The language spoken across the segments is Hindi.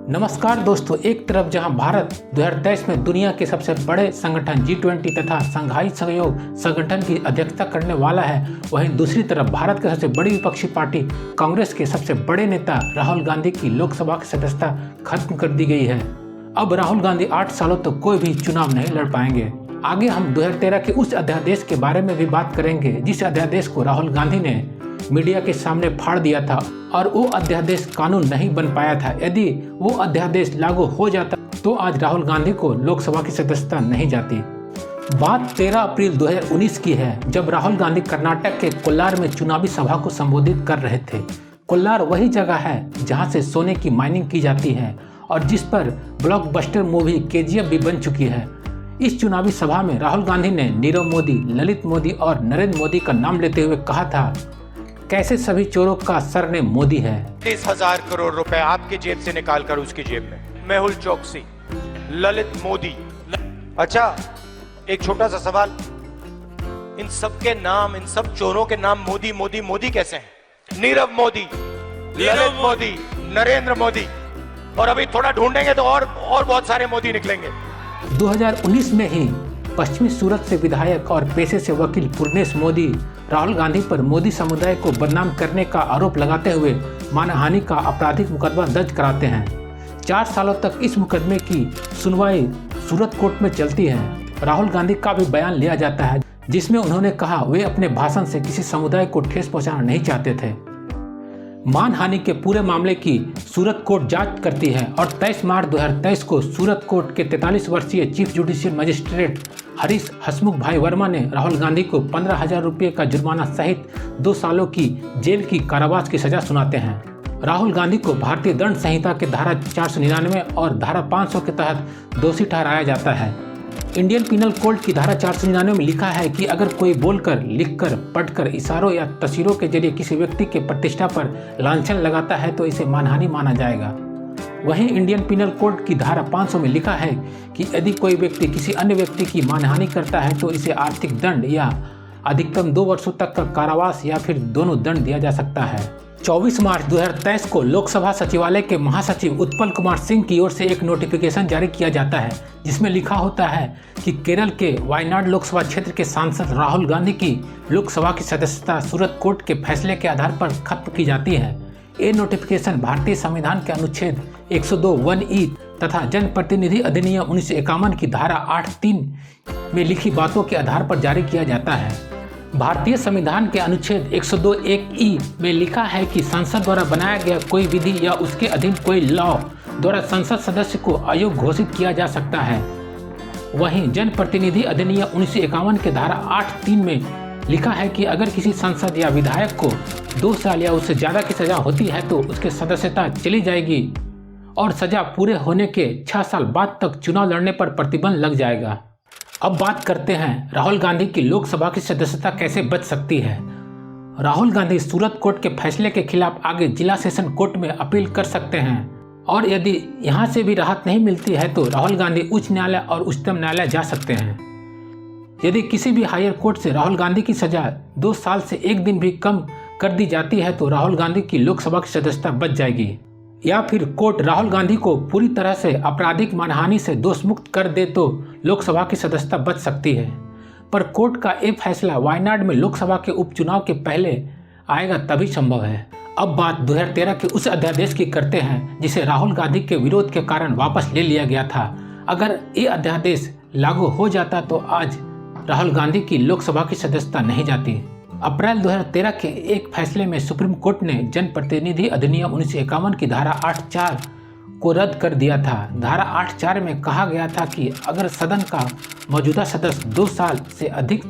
नमस्कार दोस्तों, एक तरफ जहां भारत 2023 में दुनिया के सबसे बड़े संगठन G20 तथा संघाई सहयोग संगठन की अध्यक्षता करने वाला है, वहीं दूसरी तरफ भारत की सबसे बड़ी विपक्षी पार्टी कांग्रेस के सबसे बड़े नेता राहुल गांधी की लोकसभा की सदस्यता खत्म कर दी गई है। अब राहुल गांधी 8 सालों तक कोई भी चुनाव नहीं लड़ पाएंगे। आगे हम 2013 के उस अध्यादेश के बारे में भी बात करेंगे जिस अध्यादेश को राहुल गांधी ने मीडिया के सामने फाड़ दिया था और वो अध्यादेश कानून नहीं बन पाया था। यदि वो अध्यादेश लागू हो जाता तो आज राहुल गांधी को लोकसभा की सदस्यता नहीं जाती। बात 13 अप्रैल 2019 की है, जब राहुल गांधी कर्नाटक के कोल्लार में चुनावी सभा को संबोधित कर रहे थे। कोल्लार वही जगह है जहां से सोने की माइनिंग की जाती है और जिस पर ब्लॉकबस्टर मूवी KGF भी बन चुकी है। इस चुनावी सभा में राहुल गांधी ने नीरव मोदी, ललित मोदी और नरेंद्र मोदी का नाम लेते हुए कहा था, कैसे सभी चोरों का सरनेम मोदी है। 30,000 करोड़ रुपए आपकी जेब से निकालकर उसकी जेब में। मेहुल चोकसी, ललित मोदी। अच्छा, एक छोटा सा सवाल, इन सब के नाम, इन सब चोरों के नाम मोदी मोदी मोदी कैसे हैं? नीरव मोदी, ललित मोदी, नरेंद्र मोदी, और अभी थोड़ा ढूंढेंगे तो और बहुत सारे मोदी निकलेंगे। 2019 में ही पश्चिमी सूरत से विधायक और पेशे से वकील पूर्णेश मोदी राहुल गांधी पर मोदी समुदाय को बदनाम करने का आरोप लगाते हुए मानहानि का आपराधिक मुकदमा दर्ज कराते हैं। 4 सालों तक इस मुकदमे की सुनवाई सूरत कोर्ट में चलती है। राहुल गांधी का भी बयान लिया जाता है जिसमें उन्होंने कहा वे अपने भाषण से किसी समुदाय को ठेस पहुंचाना नहीं चाहते थे। मानहानि के पूरे मामले की सूरत कोर्ट जांच करती है और 23 मार्च 2023 को सूरत कोर्ट के 43 वर्षीय चीफ जुडिशियल मजिस्ट्रेट हरीश हसमुख भाई वर्मा ने राहुल गांधी को 15,000 रुपये का जुर्माना सहित 2 सालों की जेल की कारावास की सजा सुनाते हैं। राहुल गांधी को भारतीय दंड संहिता के धारा 499 और धारा 500 के तहत दोषी ठहराया जाता है। इंडियन पिनल कोड की धारा 499 में लिखा है कि अगर कोई बोलकर, लिखकर, पढ़कर, इशारों या तस्वीरों के जरिए किसी व्यक्ति के प्रतिष्ठा पर लांछन लगाता है तो इसे मानहानि माना जाएगा। वहीं इंडियन पिनल कोड की धारा 500 में लिखा है कि यदि कोई व्यक्ति किसी अन्य व्यक्ति की मानहानि करता है तो इसे आर्थिक दंड या अधिकतम 2 वर्षों तक का कारावास या फिर दोनों दंड दिया जा सकता है। 24 मार्च 2023 को लोकसभा सचिवालय के महासचिव उत्पल कुमार सिंह की ओर से एक नोटिफिकेशन जारी किया जाता है जिसमें लिखा होता है कि केरल के वायनाड लोकसभा क्षेत्र के सांसद राहुल गांधी की लोकसभा की सदस्यता सूरत कोर्ट के फैसले के आधार पर खत्म की जाती है। ये नोटिफिकेशन भारतीय संविधान के अनुच्छेद 102(1)(e) तथा जनप्रतिनिधि अधिनियम 1951 की धारा 8(3) में लिखी बातों के आधार पर जारी किया जाता है। भारतीय संविधान के अनुच्छेद 102(1)(e) में लिखा है कि संसद द्वारा बनाया गया कोई विधि या उसके अधीन कोई लॉ द्वारा संसद सदस्य को अयोग्य घोषित किया जा सकता है। वहीं जनप्रतिनिधि अधिनियम 1951 के धारा 8(3) में लिखा है कि अगर किसी सांसद या विधायक को 2 साल या उससे ज़्यादा की सजा होती है तो उसकी सदस्यता चली जाएगी और सजा पूरे होने के 6 साल बाद तक चुनाव लड़ने पर प्रतिबंध लग जाएगा। अब बात करते हैं राहुल गांधी की लोकसभा की सदस्यता कैसे बच सकती है। राहुल गांधी सूरत कोर्ट के फैसले के खिलाफ आगे जिला सेशन कोर्ट में अपील कर सकते हैं और यदि यहां से भी राहत नहीं मिलती है तो राहुल गांधी उच्च न्यायालय और उच्चतम न्यायालय जा सकते हैं। यदि किसी भी हायर कोर्ट से राहुल गांधी की सजा 2 साल से 1 दिन भी कम कर दी जाती है तो राहुल गांधी की लोकसभा की सदस्यता बच जाएगी, या फिर कोर्ट राहुल गांधी को पूरी तरह से आपराधिक मानहानि से दोष मुक्त कर दे तो लोकसभा की सदस्यता बच सकती है। पर कोर्ट का ये फैसला वायनाड में लोकसभा के उपचुनाव के पहले आएगा तभी संभव है। अब बात 2013 के उस अध्यादेश की करते हैं जिसे राहुल गांधी के विरोध के कारण वापस ले लिया गया था। अगर ये अध्यादेश लागू हो जाता तो आज राहुल गांधी की लोकसभा की सदस्यता नहीं जाती। अप्रैल 2013 के एक फैसले में सुप्रीम कोर्ट ने जनप्रतिनिधि अधिनियम 1951 की धारा 8(4) को रद्द कर दिया था। धारा 8(4) में कहा गया था कि अगर सदन का मौजूदा सदस्य 2 साल से अधिक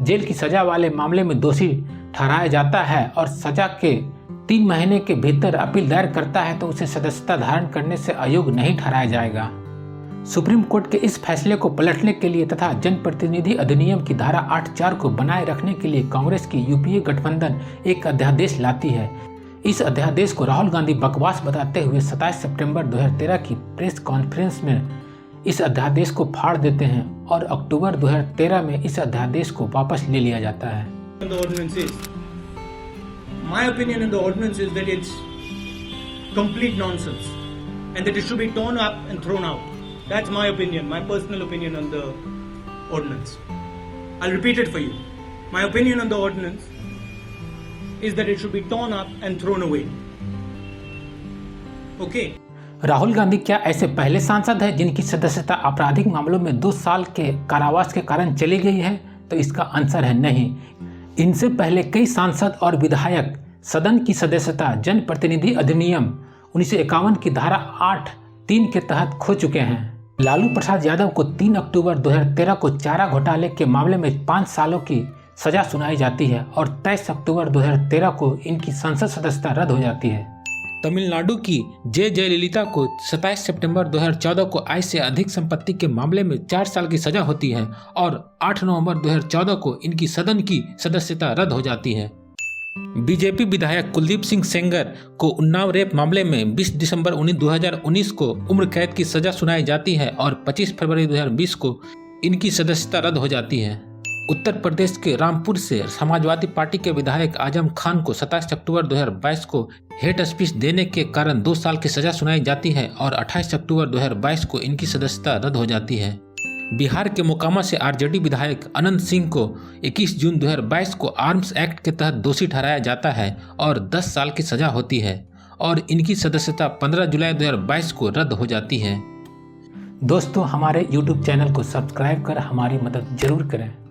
जेल की सजा वाले मामले में दोषी ठहराया जाता है और सजा के 3 महीने के भीतर अपील दायर करता है तो उसे सदस्यता धारण करने से अयोग्य नहीं ठहराया जाएगा। सुप्रीम कोर्ट के इस फैसले को पलटने के लिए तथा जनप्रतिनिधि अधिनियम की धारा 8(4) को बनाए रखने के लिए कांग्रेस की यूपीए गठबंधन एक अध्यादेश लाती है। इस अध्यादेश को राहुल गांधी बकवास बताते हुए 27 सितंबर 2013 की प्रेस कॉन्फ्रेंस में इस अध्यादेश को फाड़ देते हैं और अक्टूबर 2013 में इस अध्यादेश को वापस ले लिया जाता है। My opinion in the ordinance is that it's complete nonsense. and that it should be torn up and thrown out. That's my opinion, my personal opinion on the ordinance. I'll repeat it for you. My opinion on the ordinance is that it should be torn up and thrown away. Okay. Rahul Gandhi क्या ऐसे पहले सांसद हैं जिनकी सदस्यता आपराधिक मामलों में 2 साल के कारावास के कारण चली गई है? तो इसका आंसर है नहीं। इनसे पहले कई सांसद और विधायक सदन की सदस्यता जनप्रतिनिधि अधिनियम 1951 की धारा 8(3) के तहत खो चुके हैं। लालू प्रसाद यादव को 3 अक्टूबर 2013 को चारा घोटाले के मामले में 5 सालों की सजा सुनाई जाती है और 23 अक्टूबर 2013 को इनकी संसद सदस्यता रद्द हो जाती है। तमिलनाडु की जे जयललिता को 27 सितंबर 2014 को आय से अधिक संपत्ति के मामले में 4 साल की सजा होती है और 8 नवंबर 2014 को इनकी सदन की सदस्यता रद्द हो जाती है। बीजेपी विधायक कुलदीप सिंह सेंगर को उन्नाव रेप मामले में 20 दिसंबर 2019 को उम्र कैद की सजा सुनाई जाती है और 25 फरवरी 2020 को इनकी सदस्यता रद्द हो जाती है। उत्तर प्रदेश के रामपुर से समाजवादी पार्टी के विधायक आजम खान को 27 अक्टूबर 2022 को हेट स्पीच देने के कारण 2 साल की सजा सुनाई जाती है और 28 अक्टूबर 2022 को इनकी सदस्यता रद्द हो जाती है। बिहार के मोकामा से आरजेडी विधायक अनंत सिंह को 21 जून 2022 को आर्म्स एक्ट के तहत दोषी ठहराया जाता है और 10 साल की सजा होती है और इनकी सदस्यता 15 जुलाई 2022 को रद्द हो जाती है। दोस्तों, हमारे YouTube चैनल को सब्सक्राइब कर हमारी मदद जरूर करें।